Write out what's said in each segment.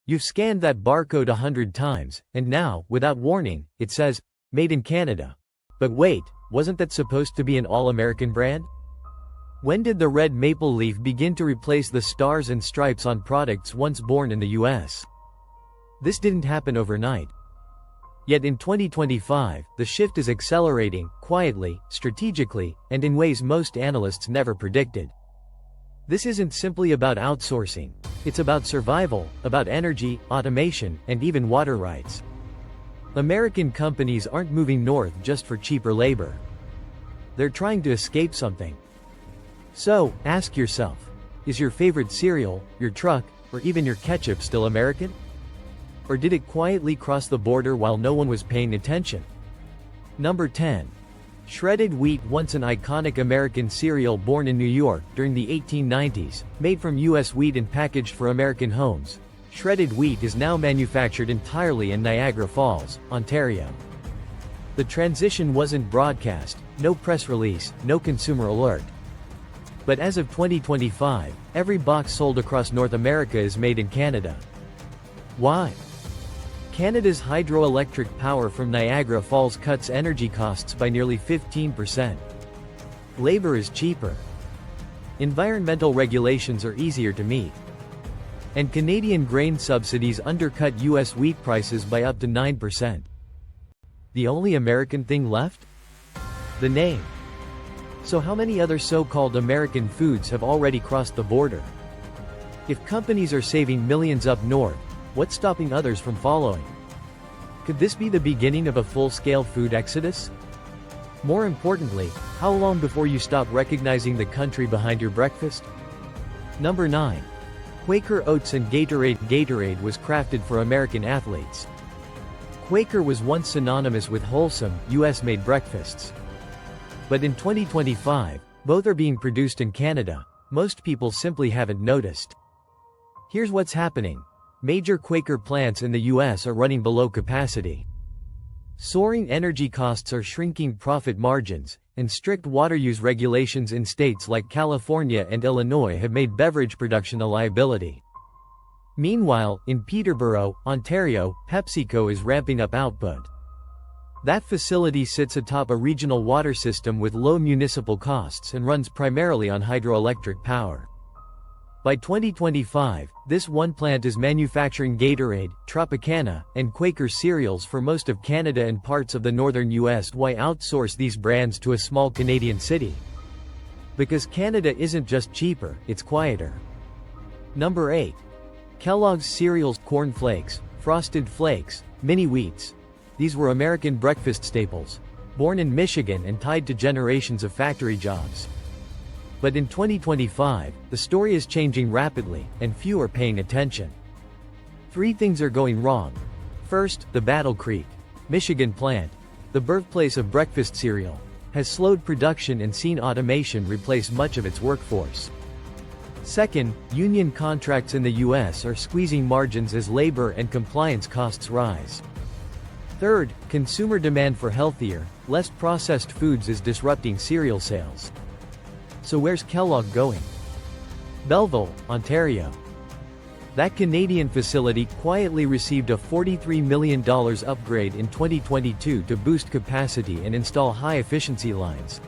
You've scanned that barcode 100 times, and now, without warning, it says, Made in Canada. But wait, wasn't that supposed to be an all-American brand? When did the red maple leaf begin to replace the stars and stripes on products once born in the US? This didn't happen overnight. Yet in 2025, the shift is accelerating, quietly, strategically, and in ways most analysts never predicted. This isn't simply about outsourcing. It's about survival, about energy, automation, and even water rights. American companies aren't moving north just for cheaper labor. They're trying to escape something. So, ask yourself, is your favorite cereal, your truck, or even your ketchup still American? Or did it quietly cross the border while no one was paying attention? Number 10. Shredded wheat. Once an iconic American cereal born in New York during the 1890s, made from U.S. wheat and packaged for American homes, shredded wheat is now manufactured entirely in Niagara Falls, Ontario. The transition wasn't broadcast, no press release, no consumer alert. But as of 2025, every box sold across North America is made in Canada. Why? Canada's hydroelectric power from Niagara Falls cuts energy costs by nearly 15%. Labor is cheaper. Environmental regulations are easier to meet. And Canadian grain subsidies undercut U.S. wheat prices by up to 9%. The only American thing left? The name. So how many other so-called American foods have already crossed the border? If companies are saving millions up north, what's stopping others from following? Could this be the beginning of a full-scale food exodus? More importantly, how long before you stop recognizing the country behind your breakfast? Number 9. Quaker Oats and Gatorade. Gatorade was crafted for American athletes. Quaker was once synonymous with wholesome, US-made breakfasts. But in 2025, both are being produced in Canada. Most people simply haven't noticed. Here's what's happening. Major Quaker plants in the US are running below capacity. Soaring energy costs are shrinking profit margins, and strict water use regulations in states like California and Illinois have made beverage production a liability. Meanwhile, in Peterborough, Ontario, PepsiCo is ramping up output. That facility sits atop a regional water system with low municipal costs and runs primarily on hydroelectric power. By 2025, this one plant is manufacturing Gatorade, Tropicana, and Quaker cereals for most of Canada and parts of the northern US. Why outsource these brands to a small Canadian city? Because Canada isn't just cheaper, it's quieter. Number 8. Kellogg's cereals. Corn Flakes, Frosted Flakes, Mini Wheats. These were American breakfast staples, born in Michigan and tied to generations of factory jobs. But in 2025, the story is changing rapidly, and few are paying attention. 3 things are going wrong. First, the Battle Creek, Michigan plant, the birthplace of breakfast cereal, has slowed production and seen automation replace much of its workforce. Second, union contracts in the US are squeezing margins as labor and compliance costs rise. Third, consumer demand for healthier, less processed foods is disrupting cereal sales. So where's Kellogg going? Belleville, Ontario. That Canadian facility quietly received a $43 million upgrade in 2022 to boost capacity and install high-efficiency lines.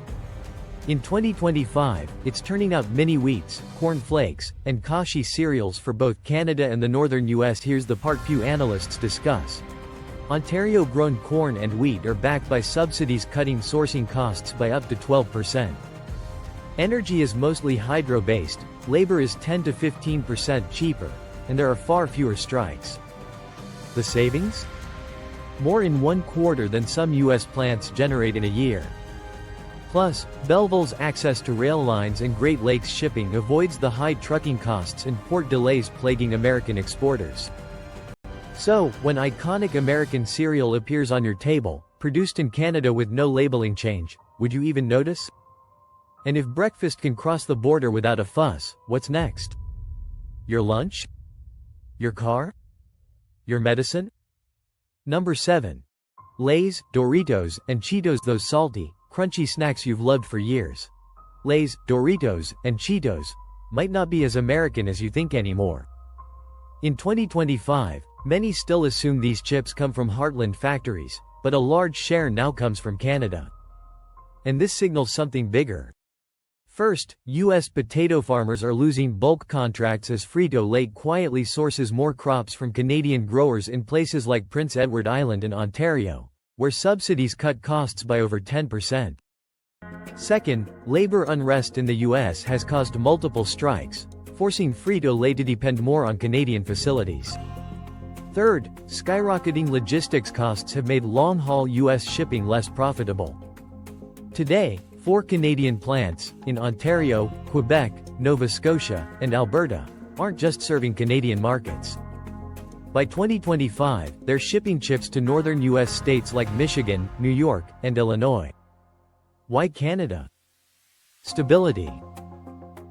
In 2025, it's turning out Mini Wheats, Corn Flakes, and Kashi cereals for both Canada and the northern US. Here's the part few analysts discuss. Ontario-grown corn and wheat are backed by subsidies cutting sourcing costs by up to 12%. Energy is mostly hydro-based, labor is 10 to 15% cheaper, and there are far fewer strikes. The savings? More in 1 quarter than some US plants generate in a year. Plus, Belleville's access to rail lines and Great Lakes shipping avoids the high trucking costs and port delays plaguing American exporters. So, when iconic American cereal appears on your table, produced in Canada with no labeling change, would you even notice? And if breakfast can cross the border without a fuss, what's next? Your lunch? Your car? Your medicine? Number 7. Lay's, Doritos, and Cheetos. Those salty, crunchy snacks you've loved for years. Lay's, Doritos, and Cheetos might not be as American as you think anymore. In 2025, many still assume these chips come from heartland factories, but a large share now comes from Canada. And this signals something bigger. First, U.S. potato farmers are losing bulk contracts as Frito-Lay quietly sources more crops from Canadian growers in places like Prince Edward Island and Ontario, where subsidies cut costs by over 10%. Second, labor unrest in the U.S. has caused multiple strikes, forcing Frito-Lay to depend more on Canadian facilities. Third, skyrocketing logistics costs have made long-haul U.S. shipping less profitable. Today, 4 Canadian plants, in Ontario, Quebec, Nova Scotia, and Alberta, aren't just serving Canadian markets. By 2025, they're shipping chips to northern U.S. states like Michigan, New York, and Illinois. Why Canada? Stability.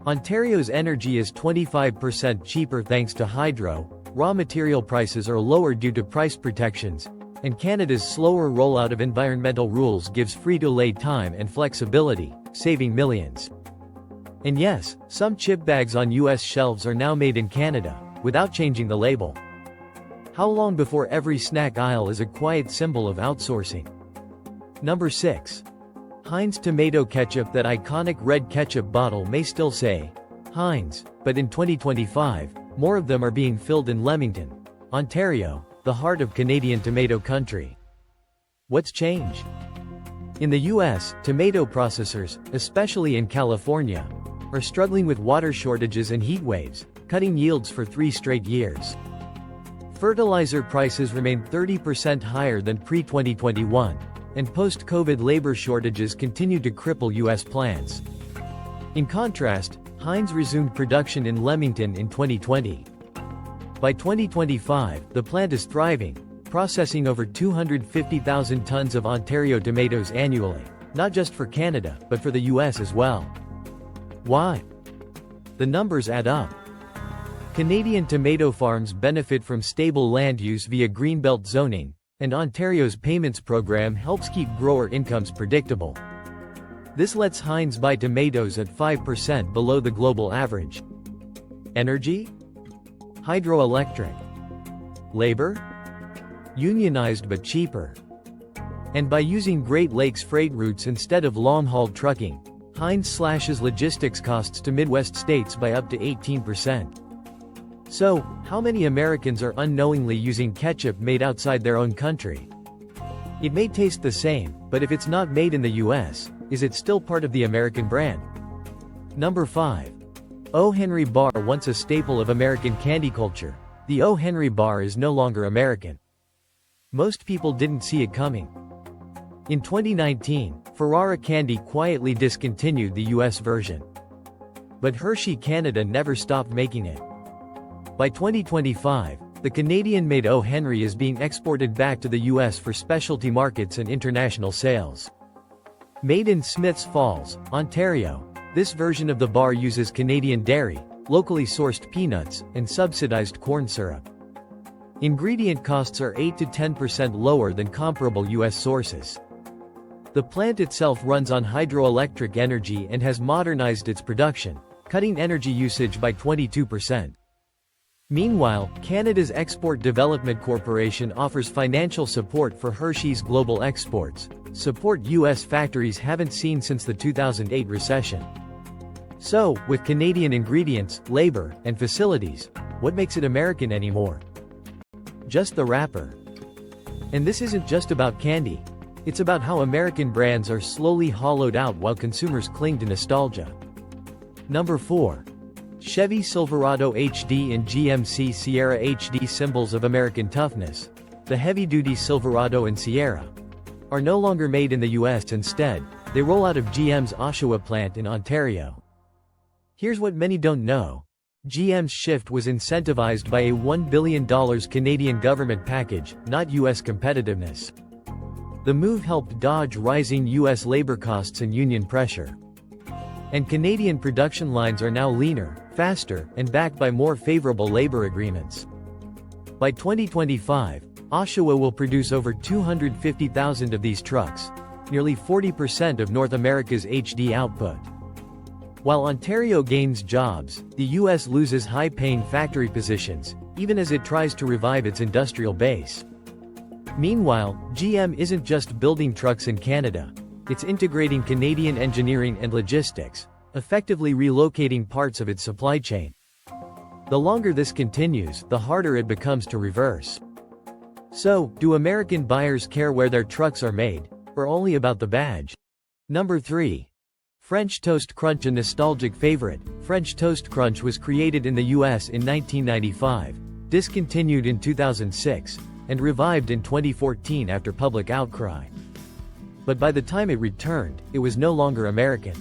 Ontario's energy is 25% cheaper thanks to hydro, raw material prices are lower due to price protections, and Canada's slower rollout of environmental rules gives Frito-Lay time and flexibility, saving millions. And yes, some chip bags on U.S. shelves are now made in Canada, without changing the label. How long before every snack aisle is a quiet symbol of outsourcing? Number 6. Heinz tomato ketchup. That iconic red ketchup bottle may still say Heinz, but in 2025, more of them are being filled in Leamington, Ontario, the heart of Canadian tomato country. What's changed? In the US, tomato processors, especially in California, are struggling with water shortages and heat waves, cutting yields for 3 straight years. Fertilizer prices remain 30% higher than pre-2021, and post-COVID labor shortages continue to cripple US plants. In contrast, Heinz resumed production in Leamington in 2020. By 2025, the plant is thriving, processing over 250,000 tons of Ontario tomatoes annually, not just for Canada, but for the US as well. Why? The numbers add up. Canadian tomato farms benefit from stable land use via Greenbelt zoning, and Ontario's payments program helps keep grower incomes predictable. This lets Heinz buy tomatoes at 5% below the global average. Energy? Hydroelectric. Labor? Unionized but cheaper. And by using Great Lakes freight routes instead of long-haul trucking, Heinz slashes logistics costs to Midwest states by up to 18%. So, how many Americans are unknowingly using ketchup made outside their own country? It may taste the same, but if it's not made in the US, is it still part of the American brand? Number 5. O. Henry bar. Once a staple of American candy culture, the O. Henry bar is no longer American. Most people didn't see it coming. In 2019, Ferrara Candy quietly discontinued the US version. But Hershey Canada never stopped making it. By 2025, the Canadian-made O. Henry is being exported back to the US for specialty markets and international sales. Made in Smiths Falls, Ontario, this version of the bar uses Canadian dairy, locally sourced peanuts, and subsidized corn syrup. Ingredient costs are 8 to 10% lower than comparable US sources. The plant itself runs on hydroelectric energy and has modernized its production, cutting energy usage by 22%. Meanwhile, Canada's Export Development Corporation offers financial support for Hershey's global exports, support US factories haven't seen since the 2008 recession. So, with Canadian ingredients, labor, and facilities, what makes it American anymore? Just the wrapper. And this isn't just about candy. It's about how American brands are slowly hollowed out while consumers cling to nostalgia. Number 4. Chevy Silverado HD and GMC Sierra HD. Symbols of American toughness, the heavy-duty Silverado and Sierra, are no longer made in the US. Instead, they roll out of GM's Oshawa plant in Ontario. Here's what many don't know. GM's shift was incentivized by a $1 billion Canadian government package, not US competitiveness. The move helped dodge rising US labor costs and union pressure. And Canadian production lines are now leaner, faster, and backed by more favorable labor agreements. By 2025, Oshawa will produce over 250,000 of these trucks, nearly 40% of North America's HD output. While Ontario gains jobs, the US loses high-paying factory positions, even as it tries to revive its industrial base. Meanwhile, GM isn't just building trucks in Canada, it's integrating Canadian engineering and logistics, effectively relocating parts of its supply chain. The longer this continues, the harder it becomes to reverse. So, do American buyers care where their trucks are made, or only about the badge? Number 3. French Toast Crunch. A nostalgic favorite, French Toast Crunch was created in the US in 1995, discontinued in 2006, and revived in 2014 after public outcry. But by the time it returned, it was no longer American.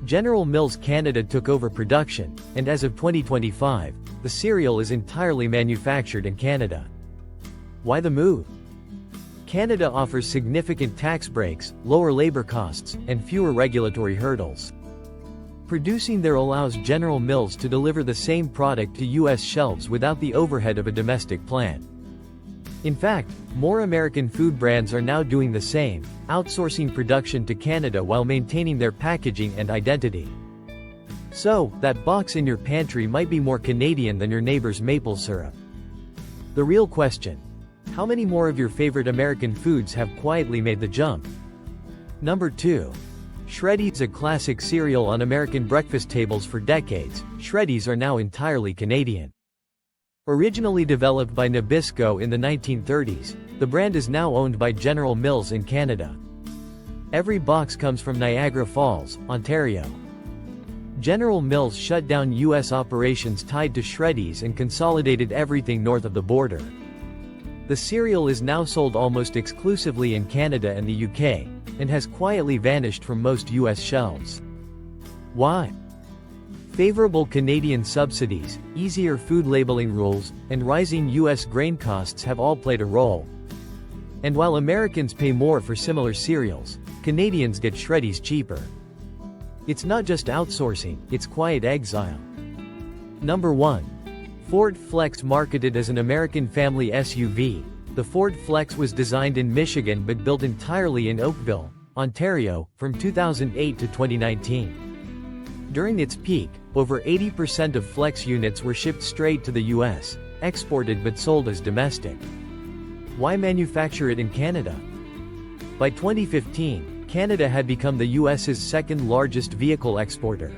General Mills Canada took over production, and as of 2025, the cereal is entirely manufactured in Canada. Why the move? Canada offers significant tax breaks, lower labor costs, and fewer regulatory hurdles. Producing there allows General Mills to deliver the same product to U.S. shelves without the overhead of a domestic plant. In fact, more American food brands are now doing the same, outsourcing production to Canada while maintaining their packaging and identity. So, that box in your pantry might be more Canadian than your neighbor's maple syrup. The real question: how many more of your favorite American foods have quietly made the jump? Number 2. Shreddies. A classic cereal on American breakfast tables for decades, Shreddies are now entirely Canadian. Originally developed by Nabisco in the 1930s, the brand is now owned by General Mills in Canada. Every box comes from Niagara Falls, Ontario. General Mills shut down U.S. operations tied to Shreddies and consolidated everything north of the border. The cereal is now sold almost exclusively in Canada and the UK, and has quietly vanished from most U.S. shelves. Why? Favorable Canadian subsidies, easier food labeling rules, and rising U.S. grain costs have all played a role. And while Americans pay more for similar cereals, Canadians get Shreddies cheaper. It's not just outsourcing, it's quiet exile. Number 1. Ford Flex. Marketed as an American family SUV, the Ford Flex was designed in Michigan but built entirely in Oakville, Ontario, from 2008 to 2019. During its peak, over 80% of Flex units were shipped straight to the US, exported but sold as domestic. Why manufacture it in Canada? By 2015, Canada had become the US's second largest vehicle exporter.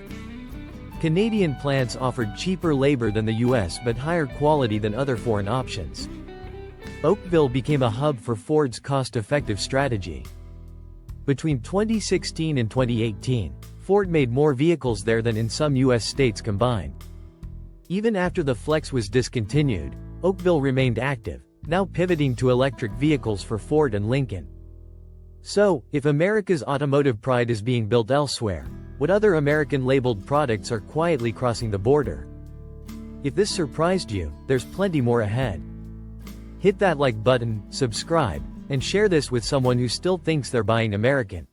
Canadian plants offered cheaper labor than the US but higher quality than other foreign options. Oakville became a hub for Ford's cost-effective strategy. Between 2016 and 2018, Ford made more vehicles there than in some U.S. states combined. Even after the Flex was discontinued, Oakville remained active, now pivoting to electric vehicles for Ford and Lincoln. So, if America's automotive pride is being built elsewhere, what other American-labeled products are quietly crossing the border? If this surprised you, there's plenty more ahead. Hit that like button, subscribe, and share this with someone who still thinks they're buying American.